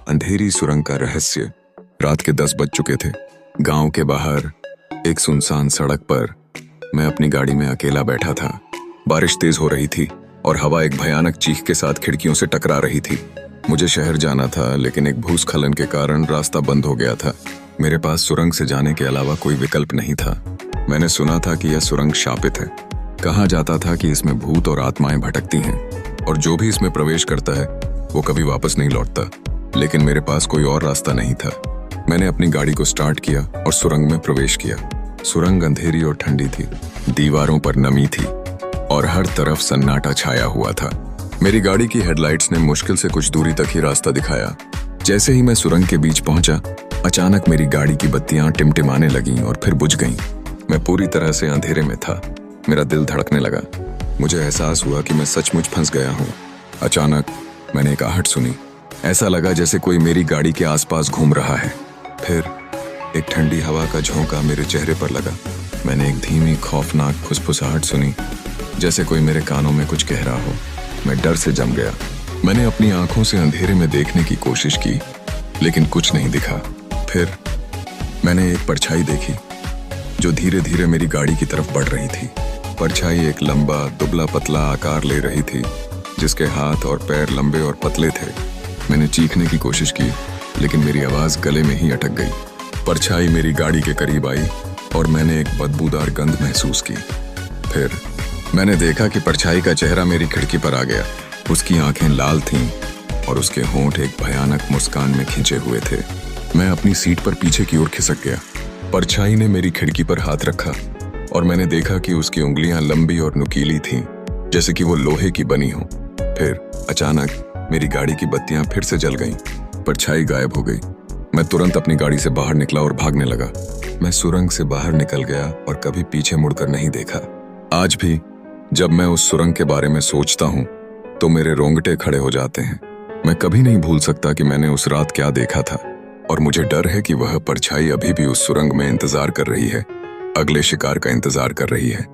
अंधेरी सुरंग का रहस्य। रात के 10 बज चुके थे। गांव के बाहर एक सुनसान सड़क पर मैं अपनी गाड़ी में अकेला बैठा था। बारिश तेज हो रही थी और हवा एक भयानक चीख के साथ खिड़कियों से टकरा रही थी। मुझे शहर जाना था, लेकिन एक भूस्खलन के कारण रास्ता बंद हो गया था। मेरे पास सुरंग से जाने के अलावा कोई विकल्प नहीं था। मैंने सुना था कि यह सुरंग शापित है। कहा जाता था कि इसमें भूत और आत्माएं भटकती हैं और जो भी इसमें प्रवेश करता है वो कभी वापस नहीं लौटता। लेकिन मेरे पास कोई और रास्ता नहीं था। मैंने अपनी गाड़ी को स्टार्ट किया और सुरंग में प्रवेश किया। सुरंग अंधेरी और ठंडी थी, दीवारों पर नमी थी और हर तरफ सन्नाटा छाया हुआ था। मेरी गाड़ी की हेडलाइट्स ने मुश्किल से कुछ दूरी तक ही रास्ता दिखाया। जैसे ही मैं सुरंग के बीच पहुंचा, अचानक मेरी गाड़ी की बत्तियां टिमटिमाने लगीं और फिर बुझ गईं। मैं पूरी तरह से अंधेरे में था। मेरा दिल धड़कने लगा। मुझे एहसास हुआ कि मैं सचमुच फंस गया हूँ। अचानक मैंने एक आहट सुनी। ऐसा लगा जैसे कोई मेरी गाड़ी के आसपास घूम रहा है। फिर एक ठंडी हवा का झोंका मेरे चेहरे पर लगा। मैंने एक धीमी खौफनाक फुसफुसाहट सुनी, जैसे कोई मेरे कानों में कुछ कह रहा हो। मैं डर से जम गया। मैंने अपनी आंखों से अंधेरे में देखने की कोशिश की, लेकिन कुछ नहीं दिखा। फिर मैंने एक परछाई देखी जो धीरे धीरे मेरी गाड़ी की तरफ बढ़ रही थी। परछाई एक लंबा दुबला पतला आकार ले रही थी, जिसके हाथ और पैर लंबे और पतले थे। मैंने चीखने की कोशिश की, लेकिन मेरी आवाज गले में ही अटक गई। परछाई मेरी गाड़ी के करीब आई और मैंने एक बदबूदार गंध महसूस की। फिर मैंने देखा कि परछाई का चेहरा मेरी खिड़की पर आ गया। उसकी आंखें लाल थीं और उसके होंठ एक भयानक मुस्कान में खिंचे हुए थे। मैं अपनी सीट पर पीछे की ओर खिसक गया। परछाई ने मेरी खिड़की पर हाथ रखा और मैंने देखा कि उसकी उंगलियां लंबी और नुकीली थीं, जैसे कि वो लोहे की बनी हो। फिर अचानक मेरी गाड़ी की बत्तियां फिर से जल गईं। परछाई गायब हो गई। मैं तुरंत अपनी गाड़ी से बाहर निकला और भागने लगा। मैं सुरंग से बाहर निकल गया और कभी पीछे मुड़कर नहीं देखा। आज भी जब मैं उस सुरंग के बारे में सोचता हूँ तो मेरे रोंगटे खड़े हो जाते हैं। मैं कभी नहीं भूल सकता कि मैंने उस रात क्या देखा था, और मुझे डर है कि वह परछाई अभी भी उस सुरंग में इंतजार कर रही है, अगले शिकार का इंतजार कर रही है।